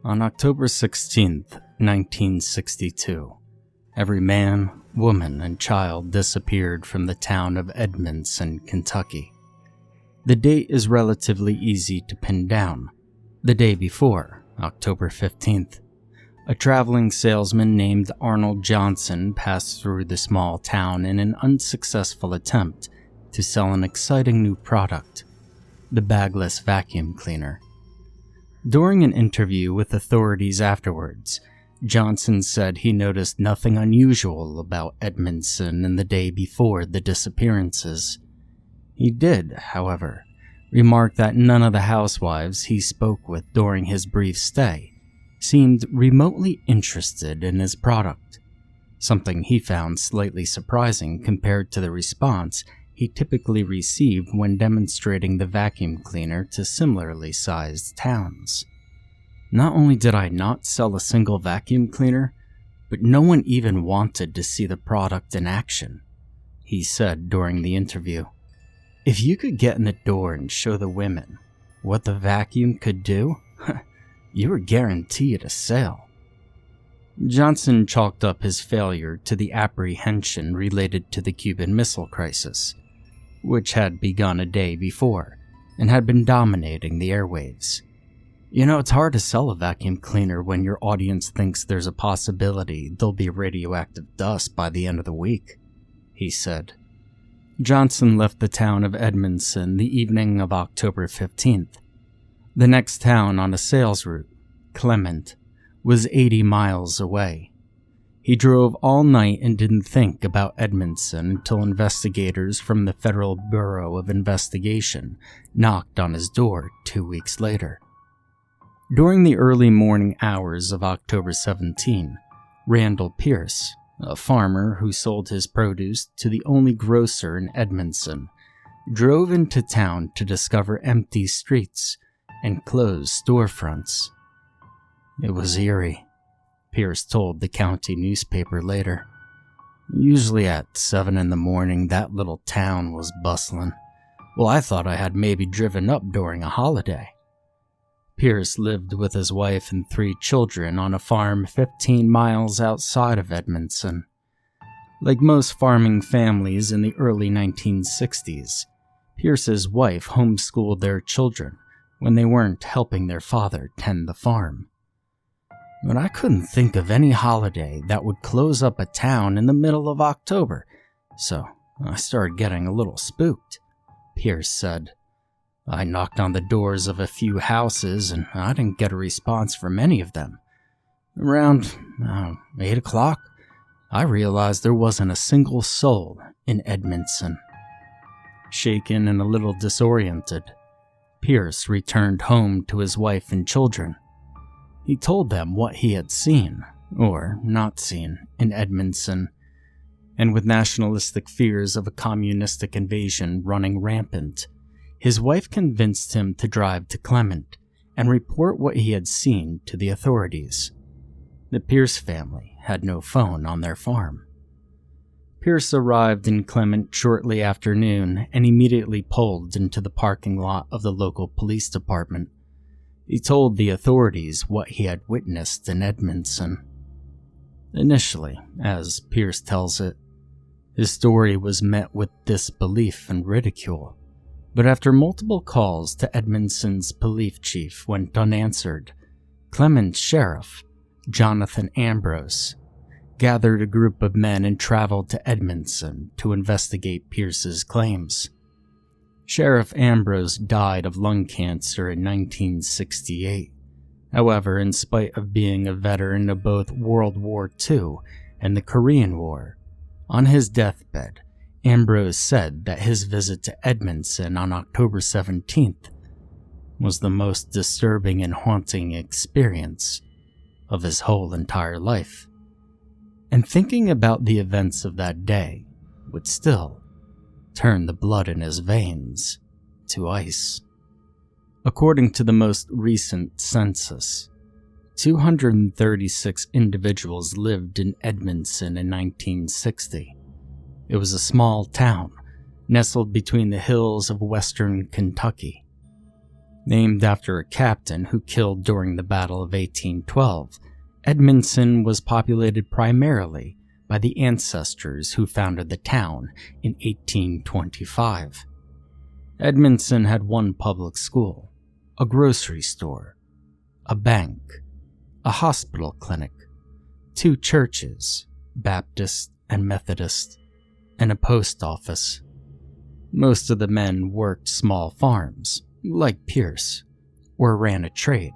On October 16th, 1962, every man, woman, and child disappeared from the town of Edmonson, Kentucky. The date is relatively easy to pin down. The day before, October 15th, a traveling salesman named Arnold Johnson passed through the small town in an unsuccessful attempt to sell an exciting new product, the bagless vacuum cleaner. During an interview with authorities afterwards, Johnson said he noticed nothing unusual about Edmonson in the day before the disappearances. He did, however, remark that none of the housewives he spoke with during his brief stay seemed remotely interested in his product, something he found slightly surprising compared to the response he typically received when demonstrating the vacuum cleaner to similarly sized towns. Not only did I not sell a single vacuum cleaner, but no one even wanted to see the product in action, he said during the interview. If you could get in the door and show the women what the vacuum could do, you were guaranteed a sale. Johnson chalked up his failure to the apprehension related to the Cuban Missile Crisis, which had begun a day before and had been dominating the airwaves. It's hard to sell a vacuum cleaner when your audience thinks there's a possibility there'll be radioactive dust by the end of the week, he said. Johnson left the town of Edmonson the evening of October 15th. The next town on a sales route, Clement, was 80 miles away. He drove all night and didn't think about Edmonson until investigators from the Federal Bureau of Investigation knocked on his door 2 weeks later. During the early morning hours of October 17, Randall Pierce, a farmer who sold his produce to the only grocer in Edmonson, drove into town to discover empty streets and closed storefronts. It was eerie, Pierce told the county newspaper later. Usually at 7 in the morning, that little town was bustling. Well, I thought I had maybe driven up during a holiday. Pierce lived with his wife and 3 children on a farm 15 miles outside of Edmonson. Like most farming families in the early 1960s, Pierce's wife homeschooled their children when they weren't helping their father tend the farm. But I couldn't think of any holiday that would close up a town in the middle of October, so I started getting a little spooked, Pierce said. I knocked on the doors of a few houses and I didn't get a response from any of them. Around 8 o'clock, I realized there wasn't a single soul in Edmonson. Shaken and a little disoriented, Pierce returned home to his wife and children. He told them what he had seen, or not seen, in Edmonson, and with nationalistic fears of a communistic invasion running rampant, his wife convinced him to drive to Clement and report what he had seen to the authorities. The Pierce family had no phone on their farm. Pierce arrived in Clement shortly after noon and immediately pulled into the parking lot of the local police department. He told the authorities what he had witnessed in Edmonson. Initially, as Pierce tells it, his story was met with disbelief and ridicule, but after multiple calls to Edmonson's police chief went unanswered, Clement's sheriff, Jonathan Ambrose, gathered a group of men and traveled to Edmonson to investigate Pierce's claims. Sheriff Ambrose died of lung cancer in 1968. However, in spite of being a veteran of both World War II and the Korean War, on his deathbed, Ambrose said that his visit to Edmonson on October 17th was the most disturbing and haunting experience of his whole entire life. And thinking about the events of that day would still turn the blood in his veins to ice. According to the most recent census, 236 individuals lived in Edmonson in 1960. It was a small town, nestled between the hills of western Kentucky. Named after a captain who killed during the Battle of 1812, Edmonson was populated primarily by the ancestors who founded the town in 1825. Edmonson had one public school, a grocery store, a bank, a hospital clinic, 2 churches, Baptist and Methodist, and a post office. Most of the men worked small farms, like Pierce, or ran a trade.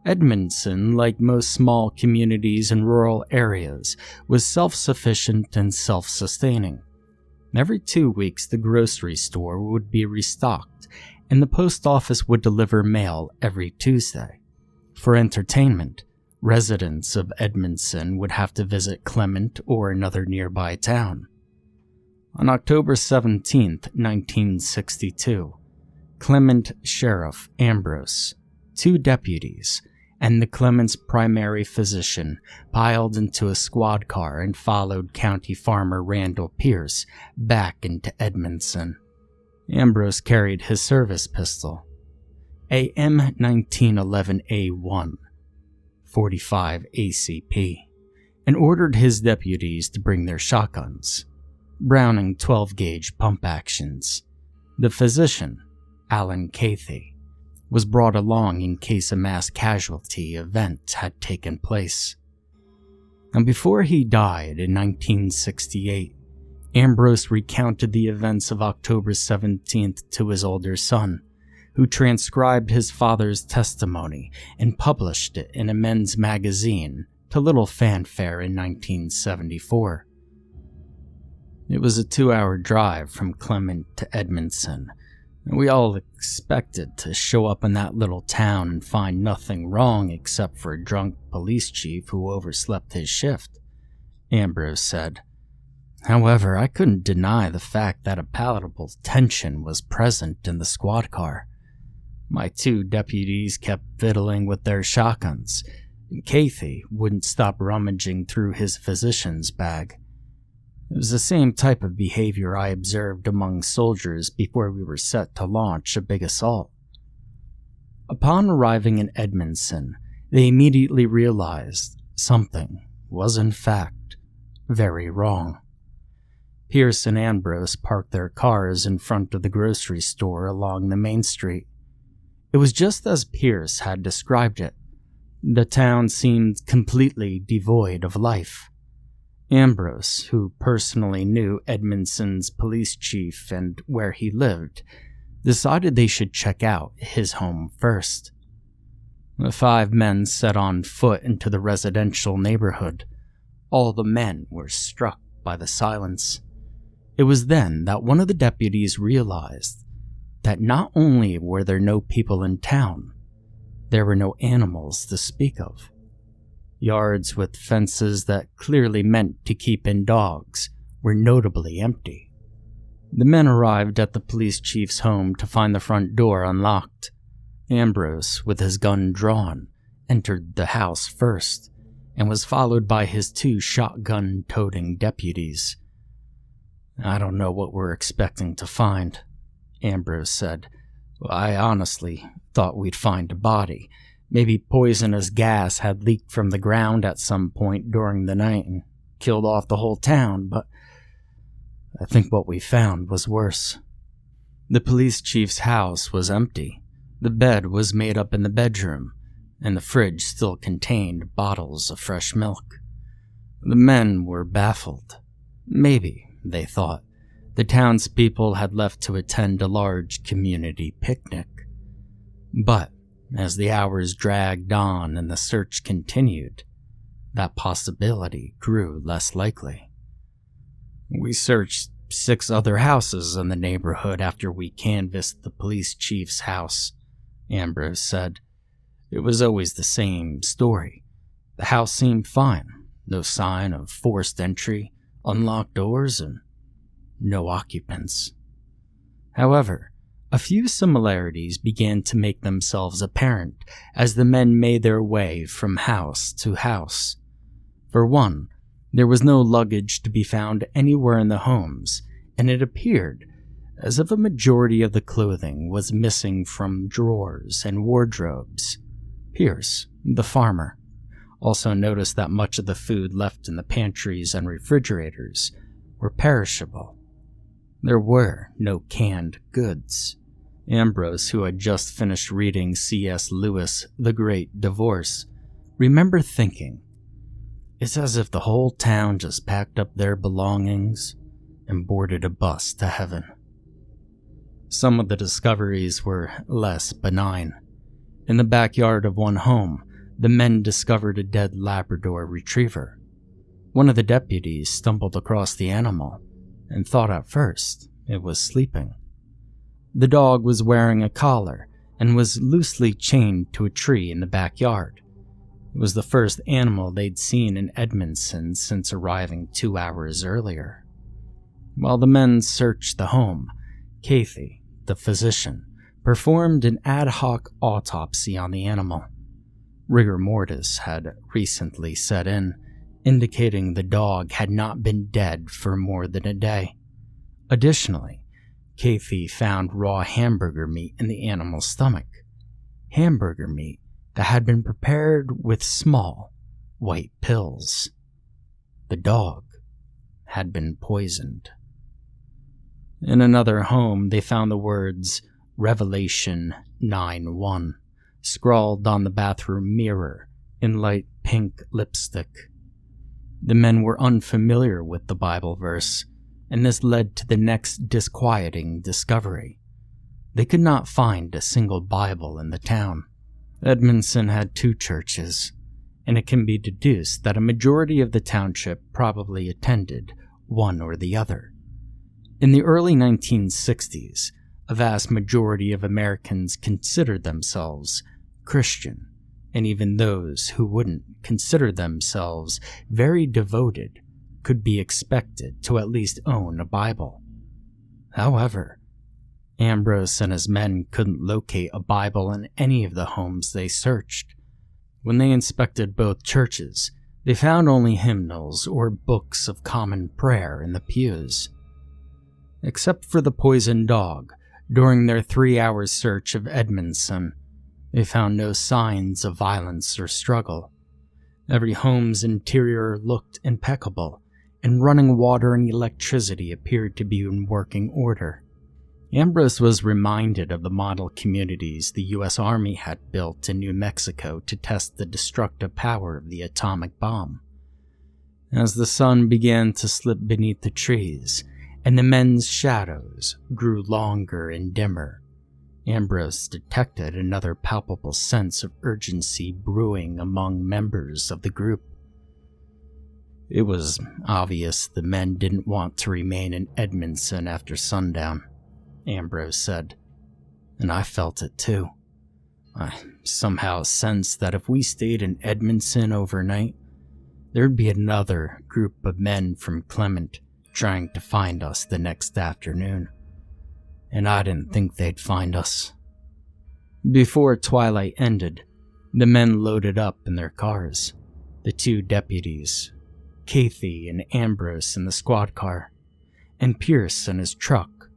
Edmonson, like most small communities in rural areas, was self-sufficient and self-sustaining. Every 2 weeks, the grocery store would be restocked, and the post office would deliver mail every Tuesday. For entertainment, residents of Edmonson would have to visit Clement or another nearby town. On October 17, 1962, Clement Sheriff Ambrose, 2 deputies, and the Clement's primary physician piled into a squad car and followed County Farmer Randall Pierce back into Edmonson. Ambrose carried his service pistol, a M1911A1, 45 ACP, and ordered his deputies to bring their shotguns, Browning 12-gauge pump actions. The physician, Alan Kathi, was brought along in case a mass casualty event had taken place. And before he died in 1968, Ambrose recounted the events of October 17th to his older son, who transcribed his father's testimony and published it in a men's magazine to little fanfare in 1974. It was a 2-hour drive from Clement to Edmonson, and we all expected to show up in that little town and find nothing wrong except for a drunk police chief who overslept his shift, Ambrose said. However, I couldn't deny the fact that a palpable tension was present in the squad car. My 2 deputies kept fiddling with their shotguns, and Kathi wouldn't stop rummaging through his physician's bag. It was the same type of behavior I observed among soldiers before we were set to launch a big assault. Upon arriving in Edmonson, they immediately realized something was in fact very wrong. Pierce and Ambrose parked their cars in front of the grocery store along the main street. It was just as Pierce had described it. The town seemed completely devoid of life. Ambrose, who personally knew Edmonson's police chief and where he lived, decided they should check out his home first. The 5 men set on foot into the residential neighborhood. All the men were struck by the silence. It was then that one of the deputies realized that not only were there no people in town, there were no animals to speak of. Yards with fences that clearly meant to keep in dogs were notably empty. The men arrived at the police chief's home to find the front door unlocked. Ambrose, with his gun drawn, entered the house first and was followed by his 2 shotgun-toting deputies. I don't know what we're expecting to find, Ambrose said. I honestly thought we'd find a body. Maybe poisonous gas had leaked from the ground at some point during the night and killed off the whole town, but I think what we found was worse. The police chief's house was empty. The bed was made up in the bedroom, and the fridge still contained bottles of fresh milk. The men were baffled. Maybe, they thought, the townspeople had left to attend a large community picnic. But as the hours dragged on and the search continued, that possibility grew less likely. We searched 6 other houses in the neighborhood after we canvassed the police chief's house, Ambrose said. It was always the same story. The house seemed fine, no sign of forced entry, unlocked doors, and no occupants. However, a few similarities began to make themselves apparent as the men made their way from house to house. For one, there was no luggage to be found anywhere in the homes, and it appeared as if a majority of the clothing was missing from drawers and wardrobes. Pierce, the farmer, also noticed that much of the food left in the pantries and refrigerators were perishable. There were no canned goods. Ambrose, who had just finished reading C.S. Lewis' The Great Divorce, remembered thinking, "It's as if the whole town just packed up their belongings and boarded a bus to heaven." Some of the discoveries were less benign. In the backyard of one home, the men discovered a dead Labrador retriever. One of the deputies stumbled across the animal and thought at first it was sleeping. The dog was wearing a collar and was loosely chained to a tree in the backyard. It was the first animal they'd seen in Edmonson since arriving 2 hours earlier. While the men searched the home, Kathi, the physician, performed an ad hoc autopsy on the animal. Rigor mortis had recently set in, indicating the dog had not been dead for more than a day. Additionally, Kathi found raw hamburger meat in the animal's stomach. Hamburger meat that had been prepared with small, white pills. The dog had been poisoned. In another home, they found the words Revelation 9:1 scrawled on the bathroom mirror in light pink lipstick. The men were unfamiliar with the Bible verse, and this led to the next disquieting discovery. They could not find a single Bible in the town. Edmonson had 2 churches, and it can be deduced that a majority of the township probably attended one or the other. In the early 1960s, a vast majority of Americans considered themselves Christian, and even those who wouldn't consider themselves very devoted could be expected to at least own a Bible. However, Ambrose and his men couldn't locate a Bible in any of the homes they searched. When they inspected both churches, they found only hymnals or books of common prayer in the pews. Except for the poisoned dog, during their 3-hour search of Edmonson, they found no signs of violence or struggle. Every home's interior looked impeccable, and running water and electricity appeared to be in working order. Ambrose was reminded of the model communities the U.S. Army had built in New Mexico to test the destructive power of the atomic bomb. As the sun began to slip beneath the trees, and the men's shadows grew longer and dimmer, Ambrose detected another palpable sense of urgency brewing among members of the group. It was obvious the men didn't want to remain in Edmonson after sundown, Ambrose said, and I felt it too. I somehow sensed that if we stayed in Edmonson overnight, there'd be another group of men from Clement trying to find us the next afternoon, and I didn't think they'd find us. Before twilight ended, the men loaded up in their cars, the 2 deputies, Kathi and Ambrose in the squad car, and Pierce in his truck,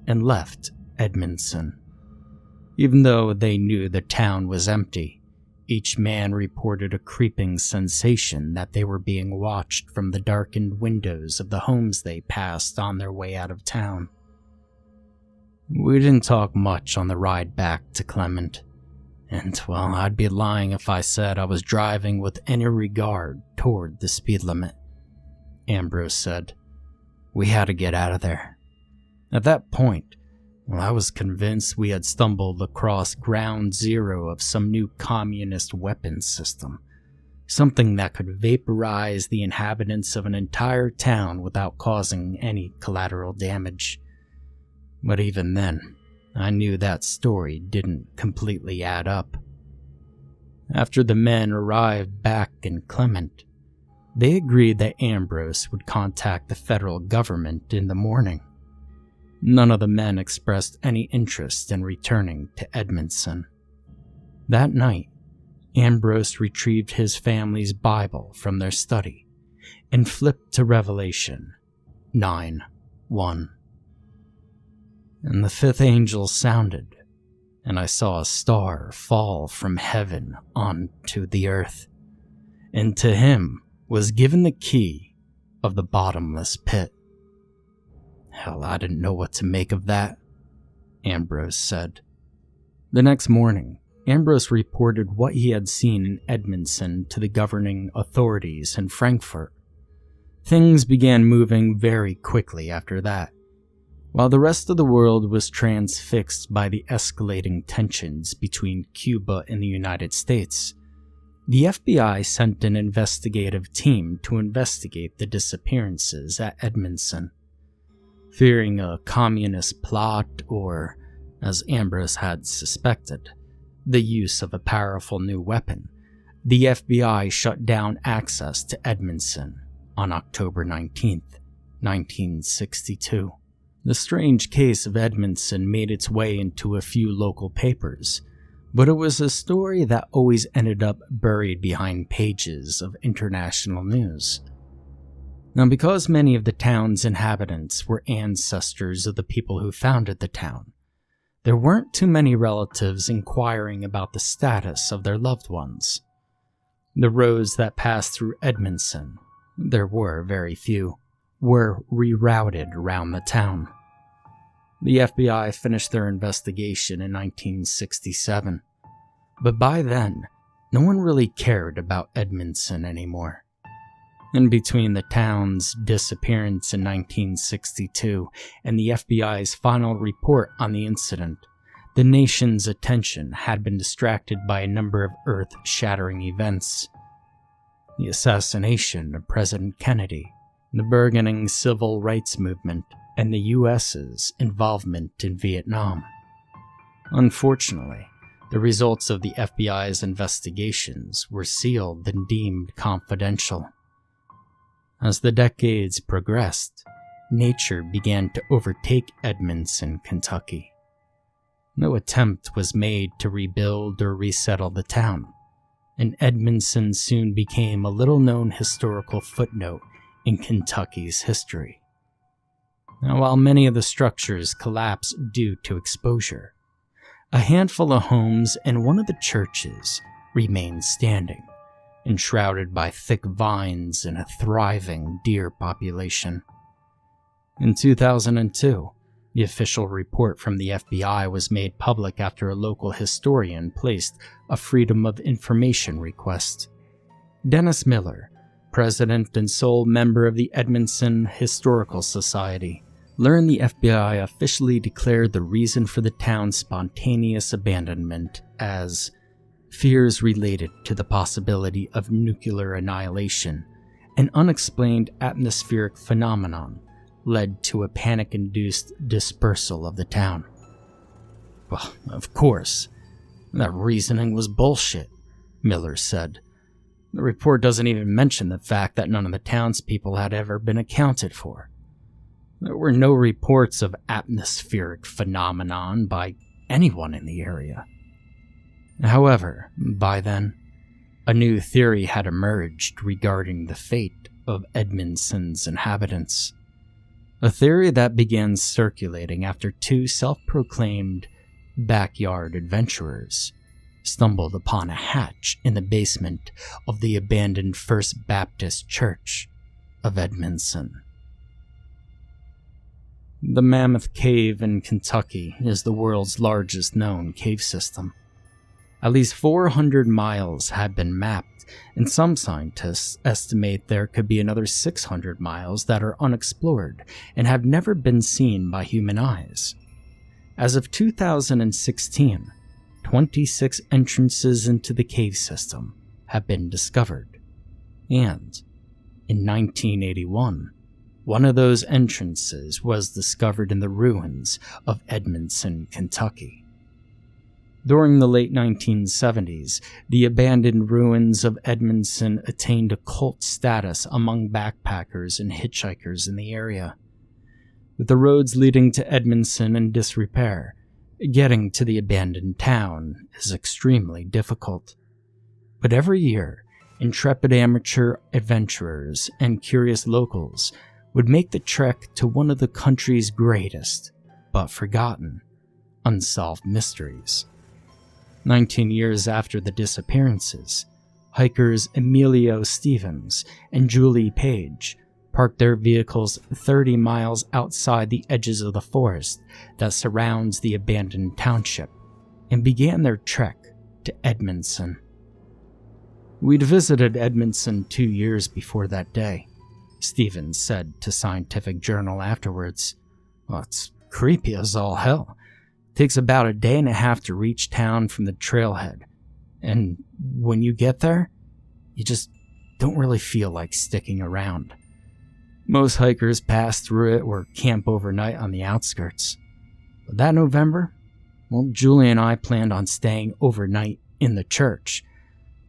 and left Edmonson. Even though they knew the town was empty, each man reported a creeping sensation that they were being watched from the darkened windows of the homes they passed on their way out of town. We didn't talk much on the ride back to Clement, and, well, I'd be lying if I said I was driving with any regard toward the speed limit, Ambrose said. We had to get out of there. At that point, well, I was convinced we had stumbled across ground zero of some new communist weapons system, something that could vaporize the inhabitants of an entire town without causing any collateral damage. But even then, I knew that story didn't completely add up. After the men arrived back in Clement, they agreed that Ambrose would contact the federal government in the morning. None of the men expressed any interest in returning to Edmonson. That night, Ambrose retrieved his family's Bible from their study and flipped to Revelation 9:1. And the fifth angel sounded, and I saw a star fall from heaven onto the earth, and to him was given the key of the bottomless pit. Hell, I didn't know what to make of that, Ambrose said. The next morning, Ambrose reported what he had seen in Edmonson to the governing authorities in Frankfurt. Things began moving very quickly after that. While the rest of the world was transfixed by the escalating tensions between Cuba and the United States, the FBI sent an investigative team to investigate the disappearances at Edmonson. Fearing a communist plot or, as Ambrose had suspected, the use of a powerful new weapon, the FBI shut down access to Edmonson on October 19th, 1962. The strange case of Edmonson made its way into a few local papers, but it was a story that always ended up buried behind pages of international news. Now, because many of the town's inhabitants were ancestors of the people who founded the town, there weren't too many relatives inquiring about the status of their loved ones. The roads that passed through Edmonson, there were very few, were rerouted around the town. The FBI finished their investigation in 1967, but by then, no one really cared about Edmonson anymore. And between the town's disappearance in 1962 and the FBI's final report on the incident, the nation's attention had been distracted by a number of earth-shattering events. The assassination of President Kennedy, the burgeoning civil rights movement, and the U.S.'s involvement in Vietnam. Unfortunately, the results of the FBI's investigations were sealed and deemed confidential. As the decades progressed, nature began to overtake Edmonson, Kentucky. No attempt was made to rebuild or resettle the town, and Edmonson soon became a little-known historical footnote in Kentucky's history. Now, while many of the structures collapsed due to exposure, a handful of homes and one of the churches remained standing, enshrouded by thick vines and a thriving deer population. In 2002, the official report from the FBI was made public after a local historian placed a Freedom of Information request. Dennis Miller, president and sole member of the Edmonson Historical Society, learned the FBI officially declared the reason for the town's spontaneous abandonment as fears related to the possibility of nuclear annihilation, an unexplained atmospheric phenomenon led to a panic-induced dispersal of the town. Well, of course, that reasoning was bullshit, Miller said. The report doesn't even mention the fact that none of the townspeople had ever been accounted for. There were no reports of atmospheric phenomenon by anyone in the area. However, by then, a new theory had emerged regarding the fate of Edmonson's inhabitants. A theory that began circulating after two self-proclaimed backyard adventurers stumbled upon a hatch in the basement of the abandoned First Baptist Church of Edmonson. The Mammoth Cave in Kentucky is the world's largest known cave system. At least 400 miles have been mapped, and some scientists estimate there could be another 600 miles that are unexplored and have never been seen by human eyes. As of 2016, 26 entrances into the cave system have been discovered, and in 1981, one of those entrances was discovered in the ruins of Edmonson, Kentucky. During the late 1970s, the abandoned ruins of Edmonson attained a cult status among backpackers and hitchhikers in the area. With the roads leading to Edmonson in disrepair, getting to the abandoned town is extremely difficult. But every year, intrepid amateur adventurers and curious locals would make the trek to one of the country's greatest, but forgotten, unsolved mysteries. 19 years after the disappearances, hikers Emilio Stevens and Julie Page parked their vehicles 30 miles outside the edges of the forest that surrounds the abandoned township and began their trek to Edmonson. We'd visited Edmonson 2 years before that day, Stevens said to Scientific Journal afterwards. Well, it's creepy as all hell. Takes about a day and a half to reach town from the trailhead, and when you get there, you just don't really feel like sticking around. Most hikers pass through it or camp overnight on the outskirts. But that November, well, Julie and I planned on staying overnight in the church.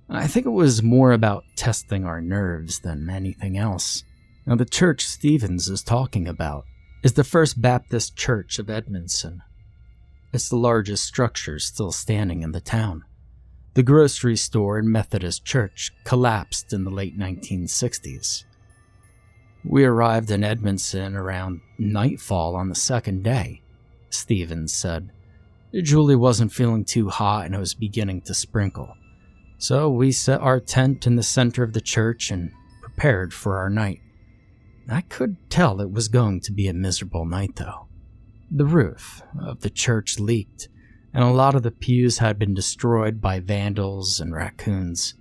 I think it was more about testing our nerves than anything else. Now, the church Stevens is talking about is the First Baptist Church of Edmonson. It's the largest structure still standing in the town. The grocery store and Methodist church collapsed in the late 1960s. We arrived in Edmonson around nightfall on the second day, Stevens said. Julie wasn't feeling too hot and it was beginning to sprinkle. So we set our tent in the center of the church and prepared for our night. I could tell it was going to be a miserable night, though. The roof of the church leaked, and a lot of the pews had been destroyed by vandals and raccoons.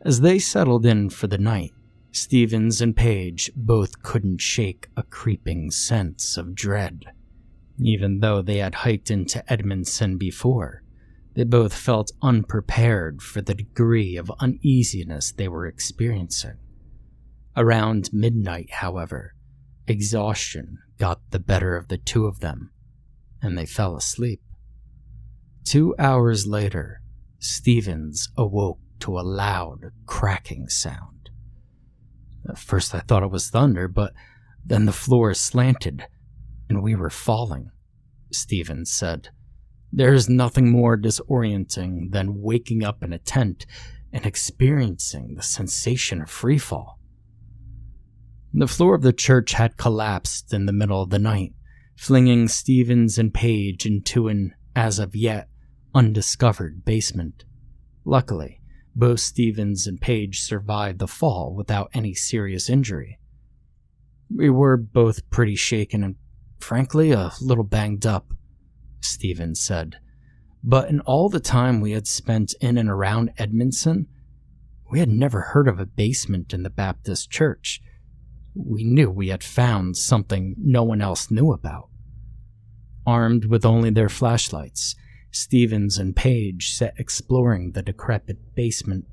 As they settled in for the night, Stevens and Page both couldn't shake a creeping sense of dread. Even though they had hiked into Edmonson before, they both felt unprepared for the degree of uneasiness they were experiencing. Around midnight, however, exhaustion got the better of the two of them, and they fell asleep. 2 hours later, Stevens awoke to a loud, cracking sound. At first I thought it was thunder, but then the floor slanted, and we were falling, Stevens said. There's nothing more disorienting than waking up in a tent and experiencing the sensation of freefall. The floor of the church had collapsed in the middle of the night, flinging Stevens and Page into an, as of yet, undiscovered basement. Luckily, both Stevens and Page survived the fall without any serious injury. We were both pretty shaken and, frankly, a little banged up, Stevens said. But in all the time we had spent in and around Edmonson, we had never heard of a basement in the Baptist church. We knew we had found something no one else knew about. Armed with only their flashlights, Stevens and Page set exploring the decrepit basement.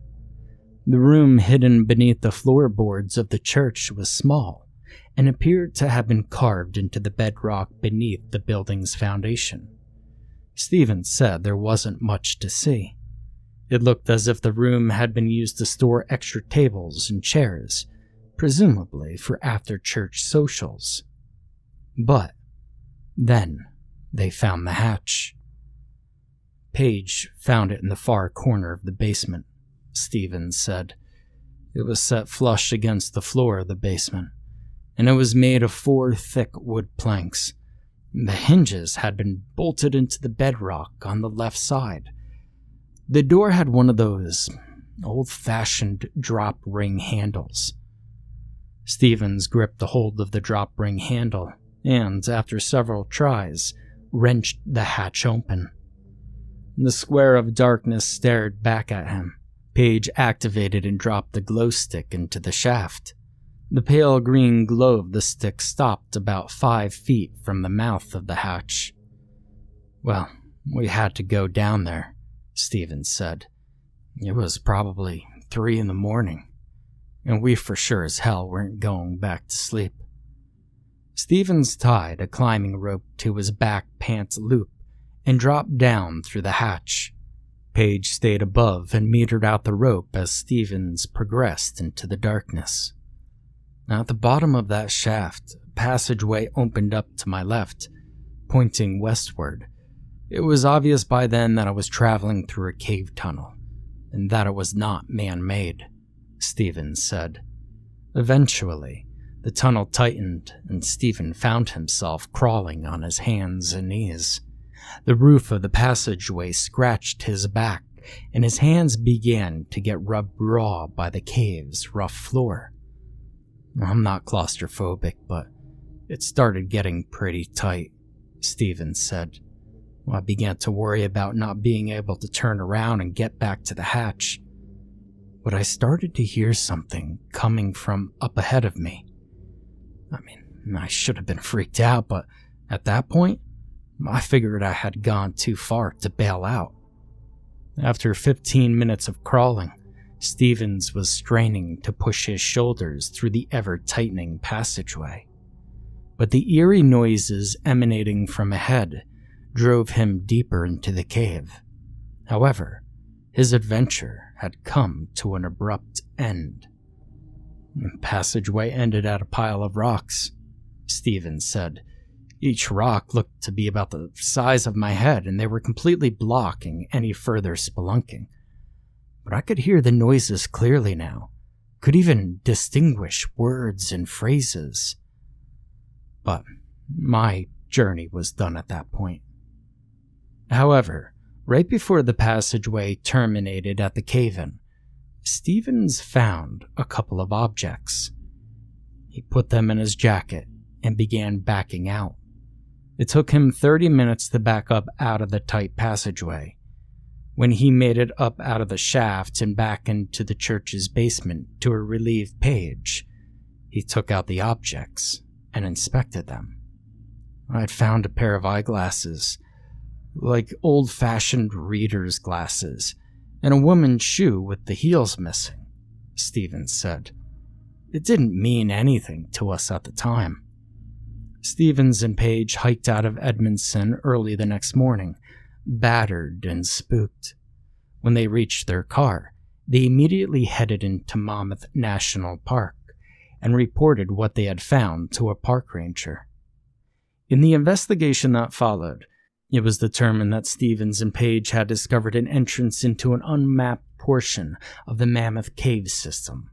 The room hidden beneath the floorboards of the church was small and appeared to have been carved into the bedrock beneath the building's foundation. Stevens said there wasn't much to see. It looked as if the room had been used to store extra tables and chairs, presumably for after-church socials. But then they found the hatch. Page found it in the far corner of the basement, Stevens said. It was set flush against the floor of the basement, and it was made of 4 thick wood planks. The hinges had been bolted into the bedrock on the left side. The door had one of those old-fashioned drop ring handles. Stevens gripped the hold of the drop ring handle and, after several tries, wrenched the hatch open. The square of darkness stared back at him. Page activated and dropped the glow stick into the shaft. The pale green glow of the stick stopped about 5 feet from the mouth of the hatch. Well, we had to go down there, Stevens said. It was probably 3 a.m, and we for sure as hell weren't going back to sleep. Stevens tied a climbing rope to his back pants loop and dropped down through the hatch. Page stayed above and metered out the rope as Stevens progressed into the darkness. Now, at the bottom of that shaft, a passageway opened up to my left, pointing westward. It was obvious by then that I was traveling through a cave tunnel, and that it was not man-made, Stevens said. Eventually, The tunnel tightened, and Stephen found himself crawling on his hands and knees. The roof of the passageway scratched his back, and his hands began to get rubbed raw by the cave's rough floor. I'm not claustrophobic, but it started getting pretty tight, Stephen said. I began to worry about not being able to turn around and get back to the hatch. But I started to hear something coming from up ahead of me. I should have been freaked out, but at that point, I figured I had gone too far to bail out. After 15 minutes of crawling, Stevens was straining to push his shoulders through the ever-tightening passageway. But the eerie noises emanating from ahead drove him deeper into the cave. However, his adventure had come to an abrupt end. The passageway ended at a pile of rocks, Stevens said. Each rock looked to be about the size of my head, and they were completely blocking any further spelunking. But I could hear the noises clearly now, could even distinguish words and phrases. But my journey was done at that point. However, right before the passageway terminated at the cave-in, Stevens found a couple of objects. He put them in his jacket and began backing out. It took him 30 minutes to back up out of the tight passageway. When he made it up out of the shaft and back into the church's basement to a relieved page, he took out the objects and inspected them. I had found a pair of eyeglasses, like old-fashioned reader's glasses, and a woman's shoe with the heels missing, Stevens said. It didn't mean anything to us at the time. Stevens and Page hiked out of Edmonson early the next morning, battered and spooked. When they reached their car, they immediately headed into Mammoth National Park and reported what they had found to a park ranger. In the investigation that followed, it was determined that Stevens and Page had discovered an entrance into an unmapped portion of the Mammoth Cave system.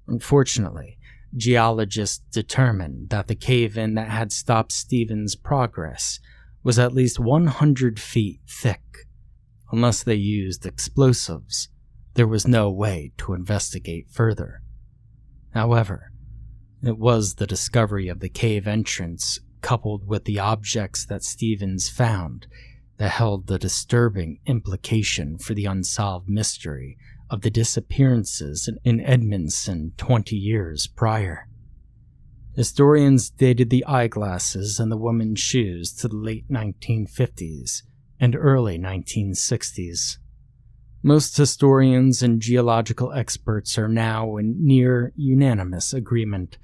Unfortunately, geologists determined that the cave-in that had stopped Stevens' progress was at least 100 feet thick. Unless they used explosives, there was no way to investigate further. However, it was the discovery of the cave entrance coupled with the objects that Stevens found that held the disturbing implication for the unsolved mystery of the disappearances in Edmonson 20 years prior. Historians dated the eyeglasses and the woman's shoes to the late 1950s and early 1960s. Most historians and geological experts are now in near unanimous agreement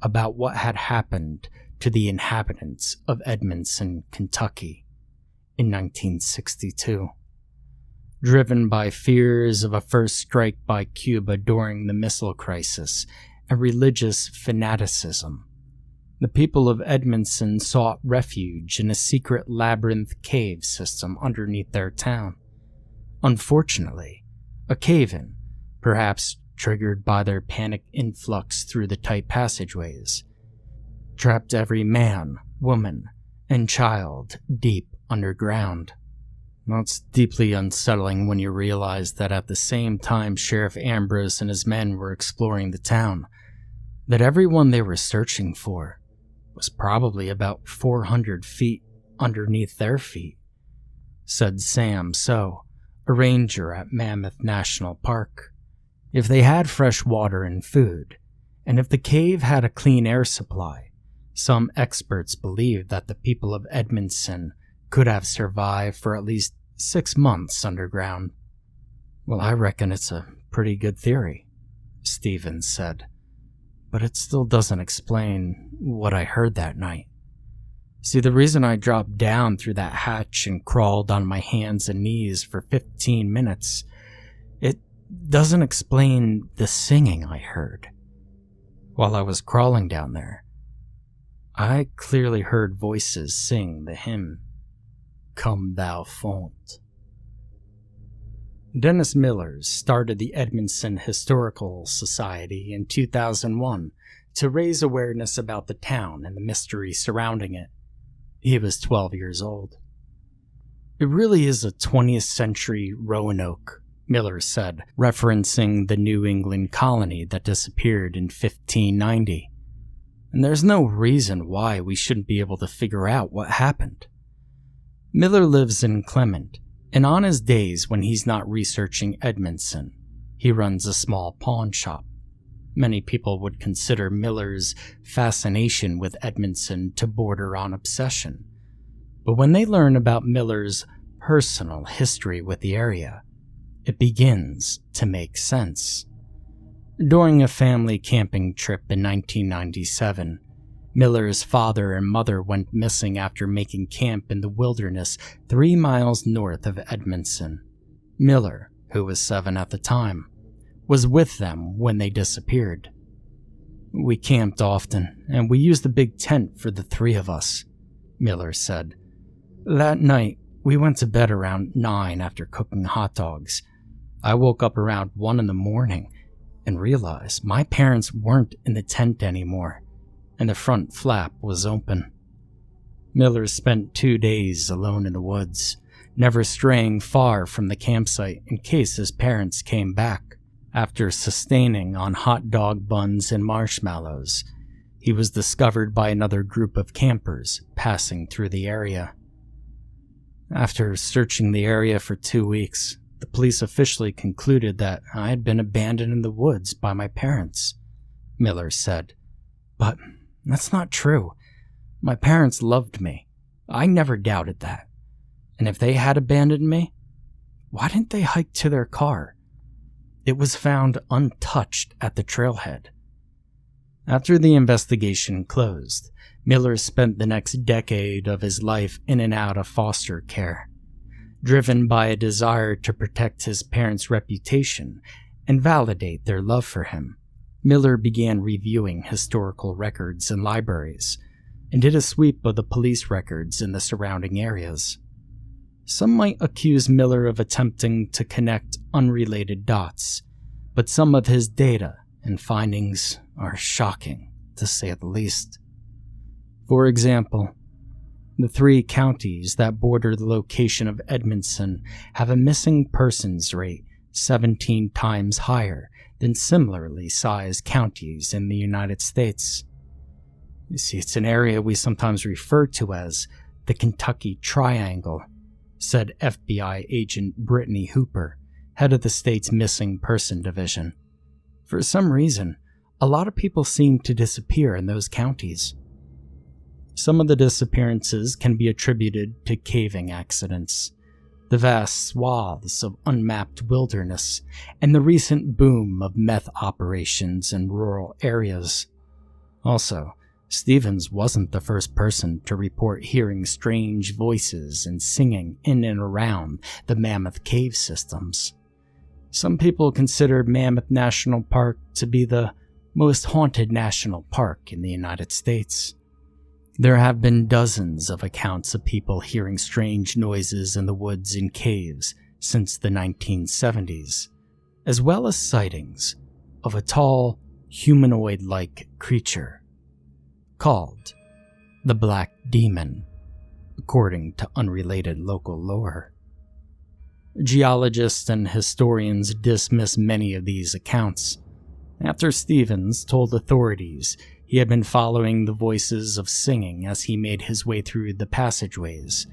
about what had happened to the inhabitants of Edmonson, Kentucky, in 1962. Driven by fears of a first strike by Cuba during the missile crisis and religious fanaticism, the people of Edmonson sought refuge in a secret labyrinth cave system underneath their town. Unfortunately, a cave-in, perhaps triggered by their panic influx through the tight passageways, trapped every man, woman, and child deep underground. It's deeply unsettling when you realize that at the same time Sheriff Ambrose and his men were exploring the town, that everyone they were searching for was probably about 400 feet underneath their feet, said Sam So, a ranger at Mammoth National Park. If they had fresh water and food, and if the cave had a clean air supply, some experts believe that the people of Edmonson could have survived for at least 6 months underground. Well, I reckon it's a pretty good theory, Stevens said, but it still doesn't explain what I heard that night. See, the reason I dropped down through that hatch and crawled on my hands and knees for 15 minutes, it doesn't explain the singing I heard. While I was crawling down there, I clearly heard voices sing the hymn, Come Thou Font. Dennis Millers started the Edmonson Historical Society in 2001 to raise awareness about the town and the mystery surrounding it. He was 12 years old. "It really is a 20th century Roanoke," Miller said, referencing the New England colony that disappeared in 1590. "And there's no reason why we shouldn't be able to figure out what happened." Miller lives in Clement, and on his days when he's not researching Edmonson, he runs a small pawn shop. Many people would consider Miller's fascination with Edmonson to border on obsession. But when they learn about Miller's personal history with the area, it begins to make sense. During a family camping trip in 1997, Miller's father and mother went missing after making camp in the wilderness 3 miles north of Edmonson. Miller, who was 7 at the time, was with them when they disappeared. "We camped often, and we used a big tent for the 3 of us," Miller said. "That night, we went to bed around 9 after cooking hot dogs. I woke up around 1 in the morning and realized my parents weren't in the tent anymore, and the front flap was open." Miller spent 2 days alone in the woods, never straying far from the campsite in case his parents came back. After sustaining on hot dog buns and marshmallows, he was discovered by another group of campers passing through the area. "After searching the area for 2 weeks, the police officially concluded that I had been abandoned in the woods by my parents," Miller said. "But that's not true. My parents loved me. I never doubted that. And if they had abandoned me, why didn't they hike to their car? It was found untouched at the trailhead." After the investigation closed, Miller spent the next decade of his life in and out of foster care. Driven by a desire to protect his parents' reputation and validate their love for him, Miller began reviewing historical records in libraries and did a sweep of the police records in the surrounding areas. Some might accuse Miller of attempting to connect unrelated dots, but some of his data and findings are shocking, to say the least. For example, the 3 counties that border the location of Edmonson have a missing persons rate 17 times higher than similarly sized counties in the United States. You see, it's an area we sometimes refer to as the Kentucky Triangle, said FBI agent Brittany Hooper, head of the state's missing person division. For some reason, a lot of people seem to disappear in those counties. Some of the disappearances can be attributed to caving accidents, the vast swaths of unmapped wilderness, and the recent boom of meth operations in rural areas. Also, Stevens wasn't the first person to report hearing strange voices and singing in and around the Mammoth Cave systems. Some people consider Mammoth National Park to be the most haunted national park in the United States. There have been dozens of accounts of people hearing strange noises in the woods and caves since the 1970s, as well as sightings of a tall, humanoid-like creature called the Black Demon, according to unrelated local lore. Geologists and historians dismiss many of these accounts. After Stevens told authorities he had been following the voices of singing as he made his way through the passageways,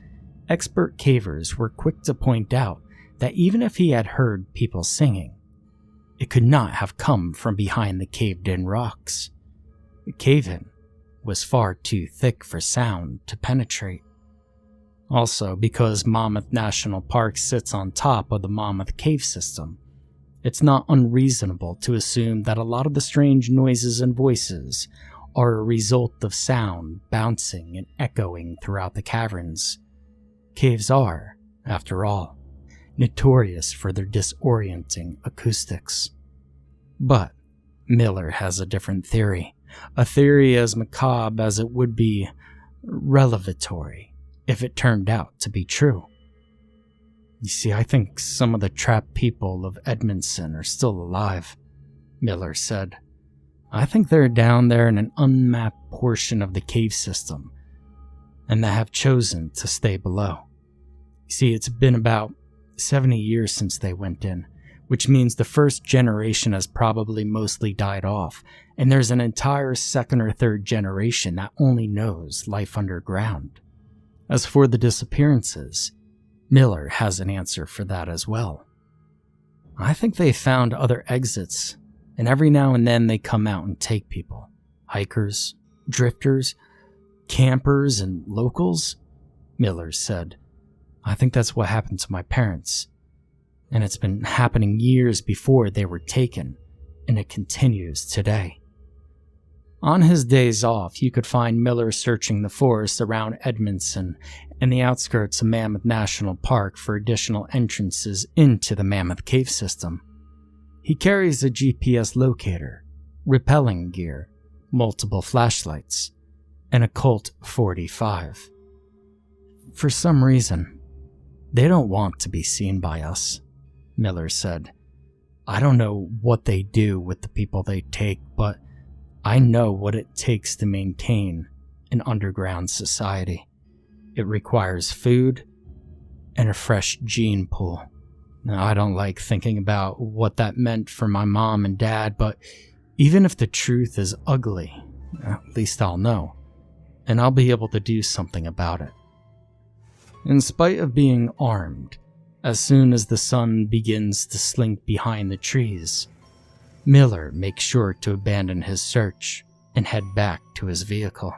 expert cavers were quick to point out that even if he had heard people singing, it could not have come from behind the caved-in rocks. The cave-in was far too thick for sound to penetrate. Also, because Mammoth National Park sits on top of the Mammoth Cave system, it's not unreasonable to assume that a lot of the strange noises and voices are a result of sound bouncing and echoing throughout the caverns. Caves are, after all, notorious for their disorienting acoustics. But Miller has a different theory. A theory as macabre as it would be revelatory if it turned out to be true. You see, I think some of the trapped people of Edmonson are still alive, Miller said. I think they're down there in an unmapped portion of the cave system, and they have chosen to stay below. You see, it's been about 70 years since they went in, which means the first generation has probably mostly died off, and there's an entire second or third generation that only knows life underground. As for the disappearances, Miller has an answer for that as well. I think they found other exits, and every now and then they come out and take people. Hikers, drifters, campers, and locals, Miller said. I think that's what happened to my parents, and it's been happening years before they were taken, and it continues today. On his days off, you could find Miller searching the forest around Edmonson and the outskirts of Mammoth National Park for additional entrances into the Mammoth Cave system. He carries a GPS locator, rappelling gear, multiple flashlights, and a Colt 45. For some reason, they don't want to be seen by us, Miller said. I don't know what they do with the people they take, but I know what it takes to maintain an underground society. It requires food and a fresh gene pool. Now, I don't like thinking about what that meant for my mom and dad, but even if the truth is ugly, at least I'll know, and I'll be able to do something about it. In spite of being armed, as soon as the sun begins to slink behind the trees, Miller makes sure to abandon his search and head back to his vehicle.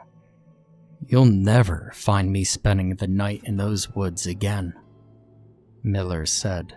You'll never find me spending the night in those woods again, Miller said.